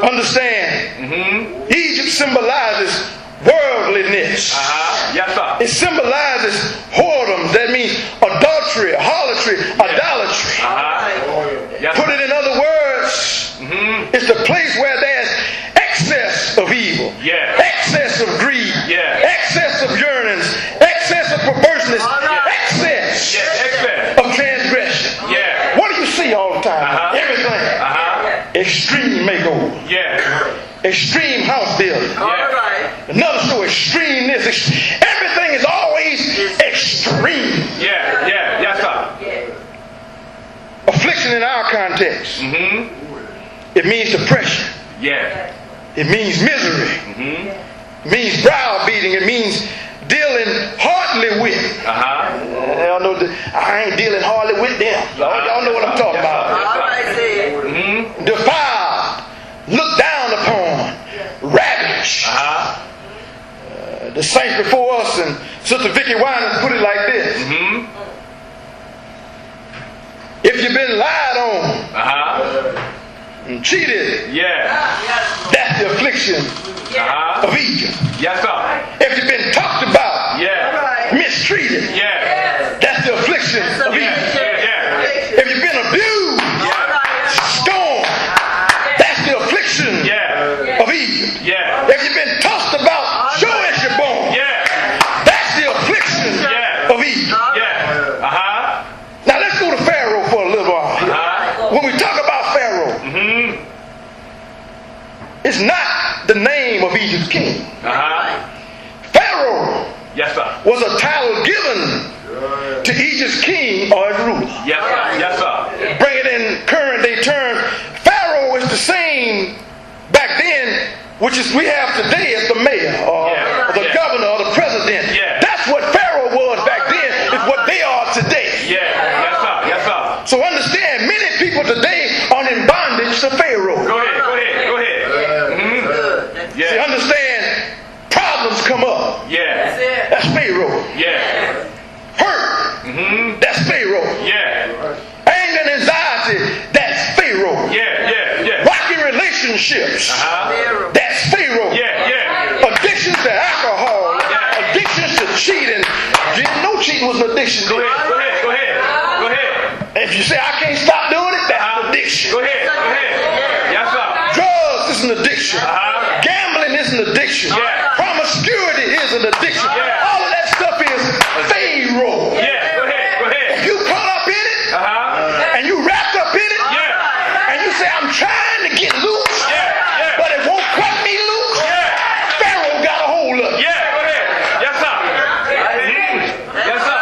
Understand, Egypt symbolizes worldliness. Yes, sir. It symbolizes whoredom. That means adultery, harlotry, idolatry. Yes, Put it in other words, it's the place where there's excess of evil, excess of greed, excess of yearnings, excess of perverseness, excess of transgression. What do you see all the time? Everything. Extreme makeover. Extreme house building. Another story, extreme this. Everything is always extreme. Yes, sir. Affliction in our context, it means depression. It means misery. It means browbeating. It means dealing hardly with. Y'all know I ain't dealing hardly with them. Y'all know what I'm talking about. Defiled, looked down upon, ravished. The saints before us and Sister Vicky Winans put it like this. If you've been lied on and cheated, that's the affliction of Egypt. Yes, sir. If you've been talked about, mistreated, that's the affliction of Egypt. If you've been abused, scorned, that's the affliction of Egypt. If you've been tossed about, show us your bone, that's the affliction of Egypt. Now let's go to Pharaoh for a little while. When we talk about Pharaoh, it's not the name of Egypt's king. Pharaoh was a title given to Egypt's king or his ruler. Yes, sir. Bring it in current day terms. Pharaoh is the same back then, which is we have today as the mayor or the governor or the president. That's what Pharaoh was back then, is what they are today. Yes, sir. So understand, many people today are in bondage to Pharaoh. Go ahead. See, understand, problems come up. That's Pharaoh. Hurt. That's Pharaoh. Anger and anxiety. That's Pharaoh. Rocky relationships. That's Pharaoh. Addictions to alcohol. Addictions to cheating. Didn't know cheating was an addiction. Go ahead. If you say I can't stop doing it, that's an addiction. Go ahead. Yes, sir. Drugs is an addiction. Gambling is an addiction. Promiscuity is an addiction. All of that stuff is Pharaoh. Go ahead. If you caught up in it, and you wrapped up in it, and you say I'm trying to get loose, but it won't cut me loose, Pharaoh got a hold of it. Go ahead. Yes, sir. Yes, sir.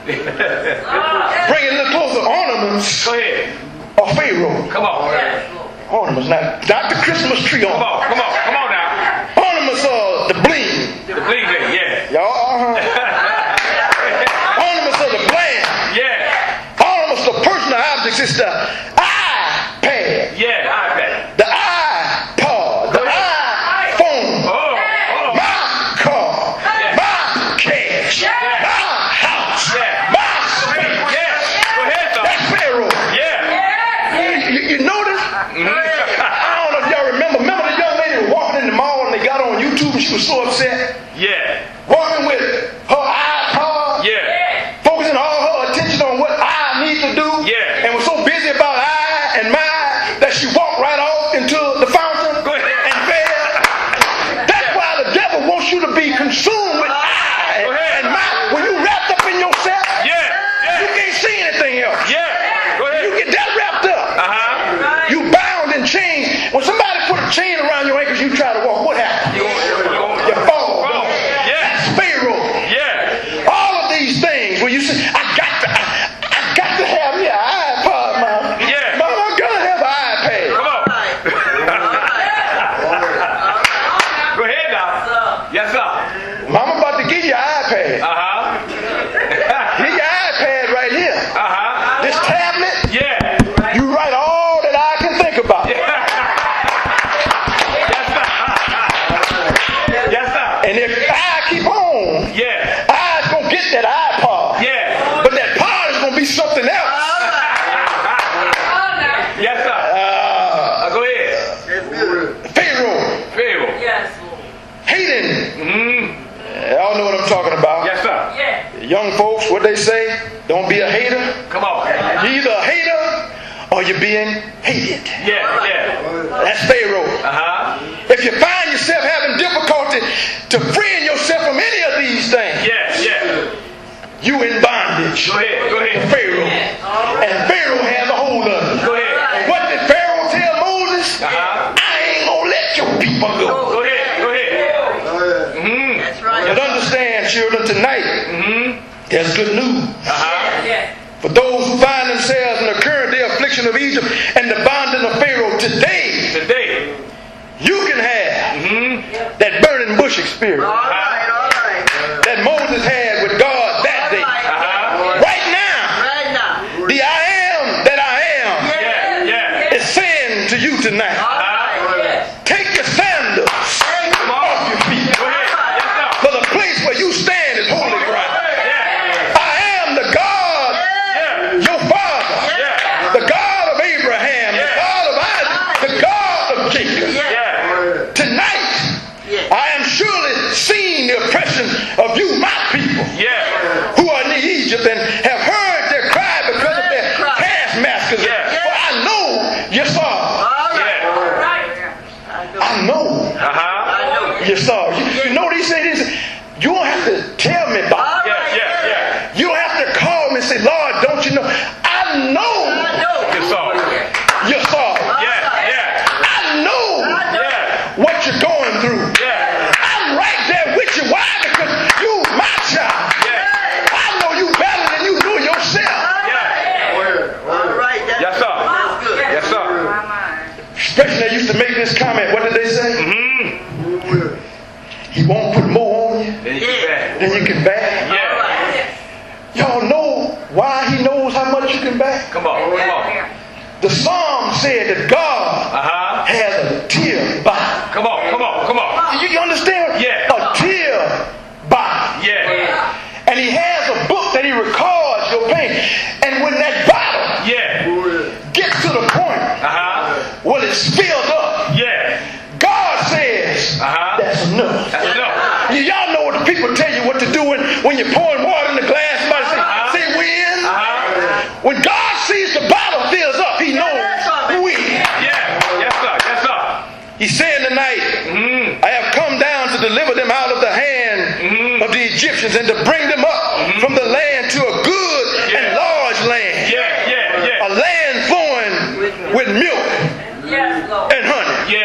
Bring it a little closer. Ornaments Go ahead. of Pharaoh. Come on. Ornaments, not the Christmas tree ornament. Come on now. Ornaments are the bling. The bling, Y'all, ornaments are the bland. Ornaments are personal objects. It's the iPad. iPad. The iPod. The iPhone. My car. My cash. My house. My space. Go ahead, sir. That's Pharaoh. You notice? I don't know if y'all remember the young lady was walking in the mall and they got on YouTube and she was so upset. Walking with her iPod. Focusing all her attention on what I need to do. And was so busy about I and mine that she walked right off into the fountain and fell. That's why the devil wants you to be consumed with I and mine. When you wrapped up in yourself, you can't see anything else. You get that wrapped up. You bound and chained. When somebody put a chain around your ankles, you try to walk. What happens? You fall. That's Pharaoh. All of these things where you say, I got to have me an iPod, Mama. Mama, I gotta have an iPad. Come on. Go ahead now. Yes, sir. Mama about to give you an iPad. Give you an iPad right here. This tablet. You write all that I can think about. Yes, sir. And if I keep on, I's gonna get that iPod. But that pod is gonna be something else. Yes, Don't be a hater. Come on. You're either a hater or you're being hated. Yeah, yeah. That's Pharaoh. If you find yourself having difficulty to freeing yourself from any of these things, you in bondage. Go ahead. To Pharaoh. And Pharaoh has a hold of you. Go ahead. And what did Pharaoh tell Moses? I ain't gonna let your people go. Go ahead. That's right. But understand, children, tonight, there's good news. For those who find themselves in the current day affliction of Egypt and the bondage of Pharaoh, today, you can have that burning bush experience that Moses had with God that day. Right now, the I am that I am is saying to you tonight, take your sandals off your feet. For the place where you stand is holy ground. I am the God, your father, the God of Abraham, the God of Isaac, the God of Jacob. Tonight, I am surely seeing the oppression of you, my people, who are in Egypt and have heard their cry because of their taskmasters. For I know you saw. I know you saw. You know these things. You don't have to tell me about it. You don't have to call me and say, Lord, don't you know? I know you saw. I know what you're going through. I'm right there with you. Why? Because you my child. I know you better than you do yourself. Yes, sir. Especially they used to make this comment. What did they say? He won't put more on you than you can bear. Y'all know why he knows how much you can bear? Come on. The Psalm said that God has a tear body. Come on. You understand? Yeah. A tear body. And he has a book that he records your pain. And when that bottle gets to the point when it's filled up, God says that's enough. Y'all know what the people tell you what to do when you're pouring water in the glass. Somebody say when. When God sees the bottle fills up, he knows when. Yes, sir. He's saying tonight, I have come down to deliver them out of the hand of the Egyptians and to bring them up from the land to a good and large land. A land flowing with milk and honey.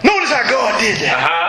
Notice how God did that.